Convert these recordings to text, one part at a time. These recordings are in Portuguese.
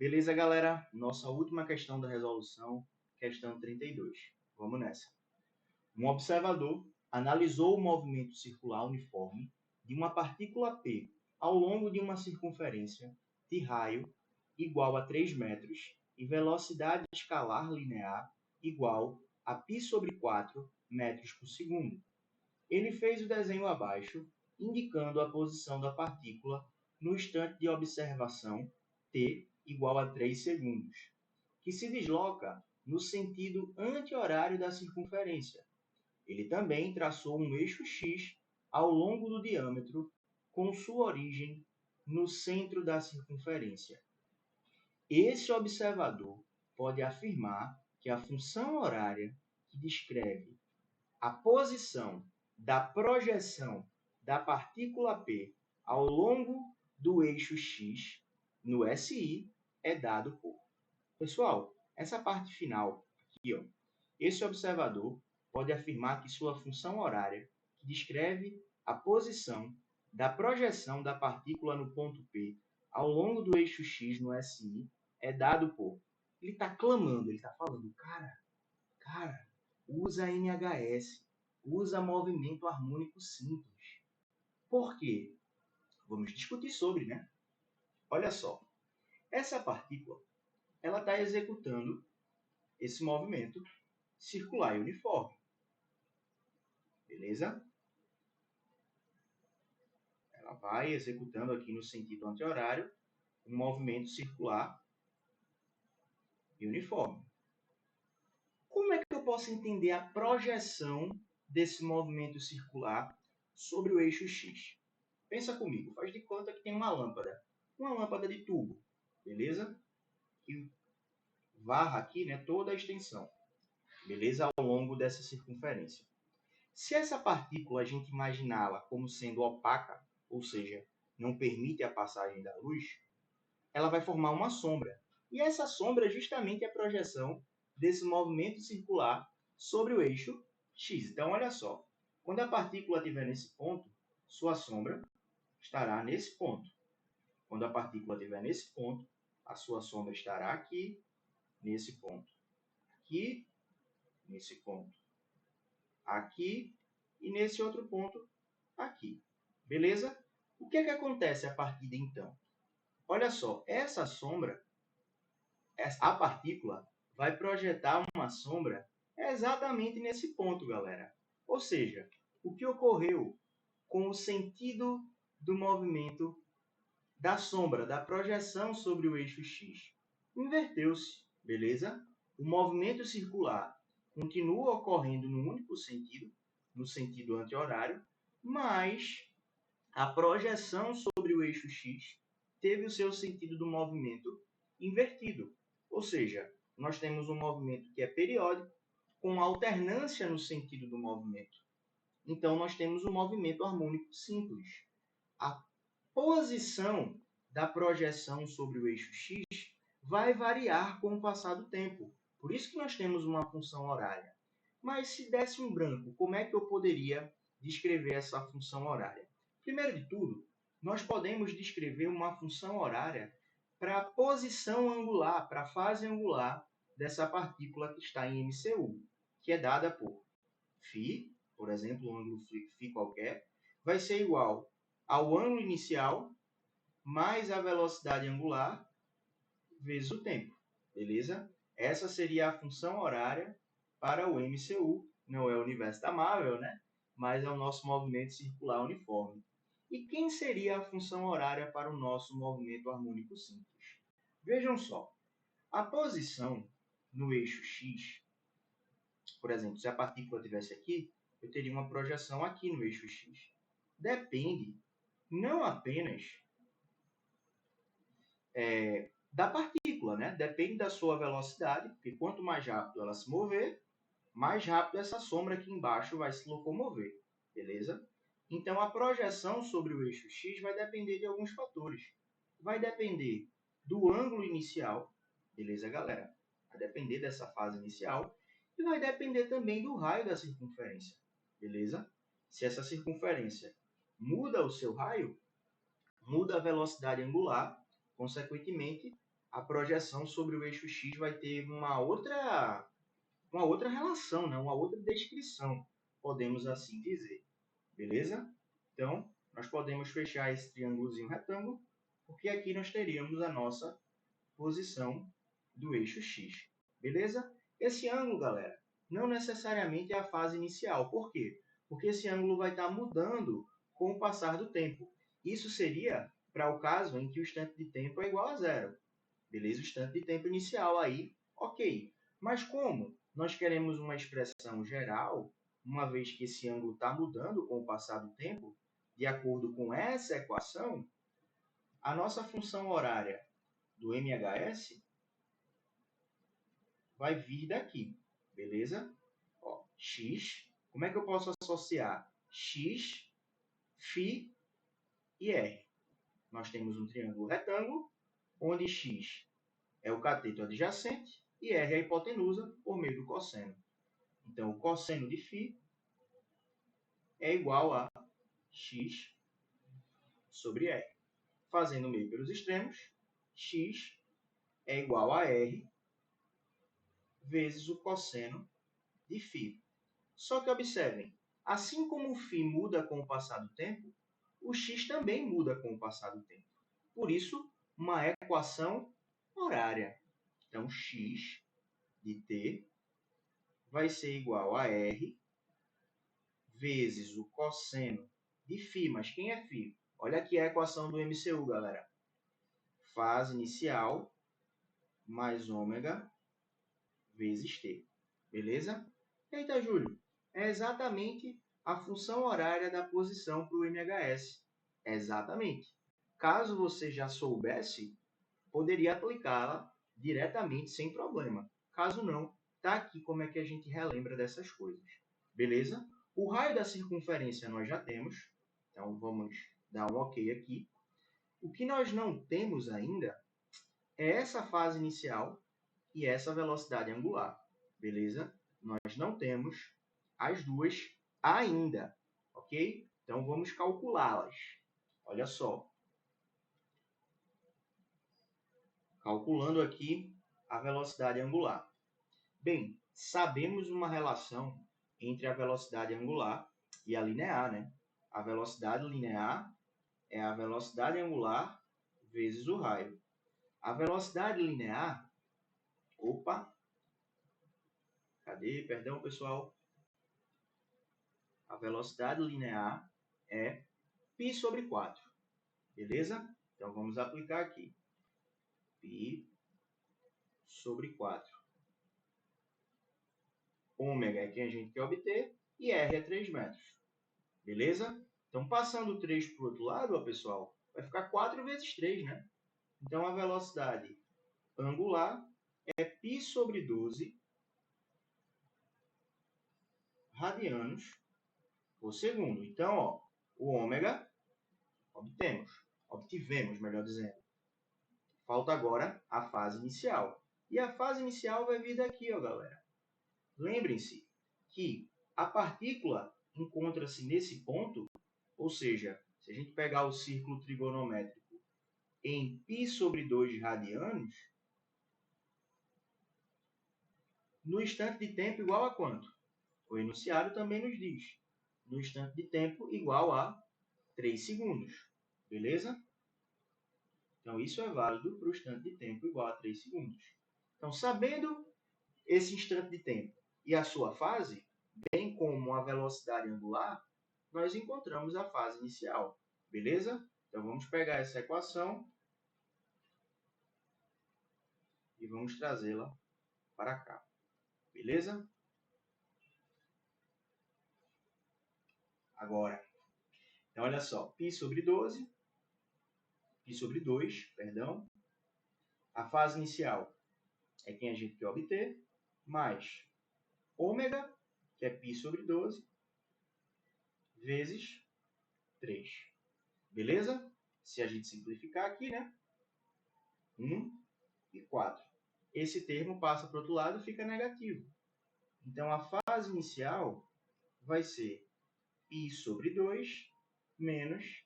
Beleza, galera? Nossa última questão da resolução, questão 32. Vamos nessa. Um observador analisou o movimento circular uniforme de uma partícula P ao longo de uma circunferência de raio igual a 3 metros e velocidade escalar linear igual a π sobre 4 metros por segundo. Ele fez o desenho abaixo, indicando a posição da partícula no instante de observação t igual a 3 segundos, que se desloca no sentido anti-horário da circunferência. Ele também traçou um eixo x ao longo do diâmetro, com sua origem no centro da circunferência. Esse observador pode afirmar que a função horária que descreve a posição da projeção da partícula P ao longo do eixo x no SI é dado por... Pessoal, essa parte final aqui, ó, esse observador pode afirmar que sua função horária, que descreve a posição da projeção da partícula no ponto P ao longo do eixo x no SI, é dado por... Ele está clamando, ele está falando, cara, usa NHS, usa movimento harmônico simples. Por quê? Vamos discutir sobre, né? Olha só, essa partícula, ela está executando esse movimento circular e uniforme. Beleza? Ela vai executando aqui no sentido anti-horário um movimento circular e uniforme. Como é que eu posso entender a projeção desse movimento circular sobre o eixo x? Pensa comigo, faz de conta que tem uma lâmpada de tubo, beleza? Que varra aqui, né, toda a extensão, beleza? Ao longo dessa circunferência. Se essa partícula a gente imaginá-la como sendo opaca, ou seja, não permite a passagem da luz, ela vai formar uma sombra. E essa sombra é justamente a projeção desse movimento circular sobre o eixo x. Então, olha só, quando a partícula estiver nesse ponto, sua sombra estará nesse ponto. Quando a partícula estiver nesse ponto, a sua sombra estará aqui, nesse ponto. Aqui, nesse ponto. Aqui e nesse outro ponto aqui. Beleza? O que é que acontece a partir de então? Olha só, essa sombra, a partícula vai projetar uma sombra exatamente nesse ponto, galera. Ou seja, o que ocorreu com o sentido do movimento da sombra, da projeção sobre o eixo x? Inverteu-se, beleza? O movimento circular continua ocorrendo no único sentido, no sentido anti-horário, mas a projeção sobre o eixo x teve o seu sentido do movimento invertido. Ou seja, nós temos um movimento que é periódico, com alternância no sentido do movimento. Então, nós temos um movimento harmônico simples. A posição da projeção sobre o eixo x vai variar com o passar do tempo. Por isso que nós temos uma função horária. Mas se desse um branco, como é que eu poderia descrever essa função horária? Primeiro de tudo, nós podemos descrever uma função horária para a posição angular, para a fase angular dessa partícula que está em MCU, que é dada por φ, por exemplo, um ângulo φ qualquer, vai ser igual ao ângulo inicial mais a velocidade angular vezes o tempo, beleza? Essa seria a função horária para o MCU, não é o universo da Marvel, né? Mas é o nosso movimento circular uniforme. E quem seria a função horária para o nosso movimento harmônico simples? Vejam só, a posição no eixo x, por exemplo, se a partícula estivesse aqui, eu teria uma projeção aqui no eixo x. Depende não apenas da partícula, né? Depende da sua velocidade, porque quanto mais rápido ela se mover, mais rápido essa sombra aqui embaixo vai se locomover, beleza? Então, a projeção sobre o eixo x vai depender de alguns fatores. Vai depender do ângulo inicial, beleza, galera? Vai depender dessa fase inicial. E vai depender também do raio da circunferência, beleza? Se essa circunferência muda o seu raio, muda a velocidade angular, consequentemente, a projeção sobre o eixo x vai ter uma outra relação, né? Uma outra descrição, podemos assim dizer. Beleza? Então, nós podemos fechar esse triângulozinho retângulo, porque aqui nós teríamos a nossa posição do eixo x. Beleza? Esse ângulo, galera, não necessariamente é a fase inicial. Por quê? Porque esse ângulo vai estar mudando com o passar do tempo. Isso seria para o caso em que o instante de tempo é igual a zero. Beleza? O instante de tempo inicial aí, ok. Mas como nós queremos uma expressão geral, uma vez que esse ângulo está mudando com o passar do tempo, de acordo com essa equação, a nossa função horária do MHS vai vir daqui, beleza? Ó, x, como é que eu posso associar x, φ e r? Nós temos um triângulo retângulo, onde x é o cateto adjacente e r é a hipotenusa por meio do cosseno. Então, o cosseno de φ é igual a x sobre r. Fazendo o meio pelos extremos, x é igual a r vezes o cosseno de φ. Só que observem, assim como o φ muda com o passar do tempo, o x também muda com o passar do tempo. Por isso, uma equação horária. Então, x de t vai ser igual a r vezes o cosseno de φ. Mas quem é φ? Olha aqui a equação do MCU, galera. Fase inicial mais ômega vezes t. Beleza? Eita, Júlio, é exatamente a função horária da posição para o MHS. Exatamente. Caso você já soubesse, poderia aplicá-la diretamente sem problema. Caso não, está aqui como é que a gente relembra dessas coisas. Beleza? O raio da circunferência nós já temos, então vamos dar um ok aqui. O que nós não temos ainda é essa fase inicial e essa velocidade angular. Beleza? Nós não temos as duas ainda, ok? Então vamos calculá-las. Olha só. Calculando aqui a velocidade angular. Bem, sabemos uma relação entre a velocidade angular e a linear, né? A velocidade linear é a velocidade angular vezes o raio. A velocidade linear... Opa! Cadê? Perdão, pessoal. A velocidade linear é π sobre 4. Beleza? Então, vamos aplicar aqui. π sobre 4. Ômega é quem a gente quer obter e R é 3 metros. Beleza? Então, passando o 3 para o outro lado, ó, pessoal, vai ficar 4 vezes 3, né? Então, a velocidade angular é π sobre 12 radianos por segundo. Então, ó, o ômega obtivemos, melhor dizendo. Falta agora a fase inicial. E a fase inicial vai vir daqui, ó, galera. Lembrem-se que a partícula encontra-se nesse ponto, ou seja, se a gente pegar o círculo trigonométrico em π sobre 2 radianos, no instante de tempo igual a quanto? O enunciado também nos diz. No instante de tempo igual a 3 segundos. Beleza? Então, isso é válido para o instante de tempo igual a 3 segundos. Então, sabendo esse instante de tempo e a sua fase, bem como a velocidade angular, nós encontramos a fase inicial. Beleza? Então, vamos pegar essa equação e vamos trazê-la para cá. Beleza? Agora, então, olha só, π sobre 12, π sobre 2, perdão. A fase inicial é quem a gente quer obter, mais ômega, que é π sobre 12, vezes 3. Beleza? Se a gente simplificar aqui, né? 1 e 4. Esse termo passa para o outro lado e fica negativo. Então, a fase inicial vai ser π sobre 2 menos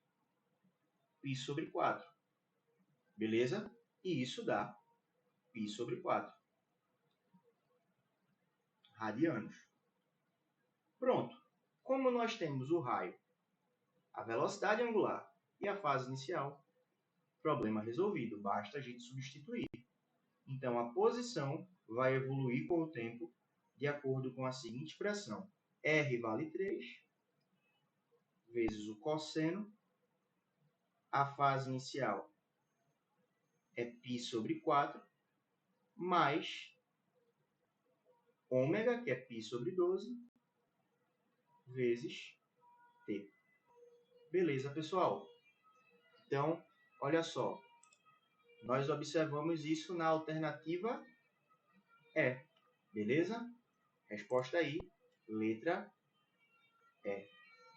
π sobre 4. Beleza? E isso dá π sobre 4 radianos. Pronto. Como nós temos o raio, a velocidade angular e a fase inicial, problema resolvido, basta a gente substituir. Então, a posição vai evoluir com o tempo de acordo com a seguinte expressão. R vale 3 vezes o cosseno. A fase inicial é π sobre 4, mais ômega, que é π sobre 12, vezes t. Beleza, pessoal? Então, olha só. Nós observamos isso na alternativa E. Beleza? Resposta aí, letra E.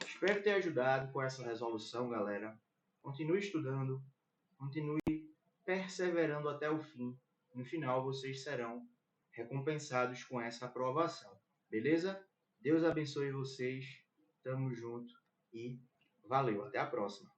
Espero ter ajudado com essa resolução, galera. Continue estudando, continue perseverando até o fim. No final, vocês serão recompensados com essa aprovação. Beleza? Deus abençoe vocês. Tamo junto e valeu. Até a próxima.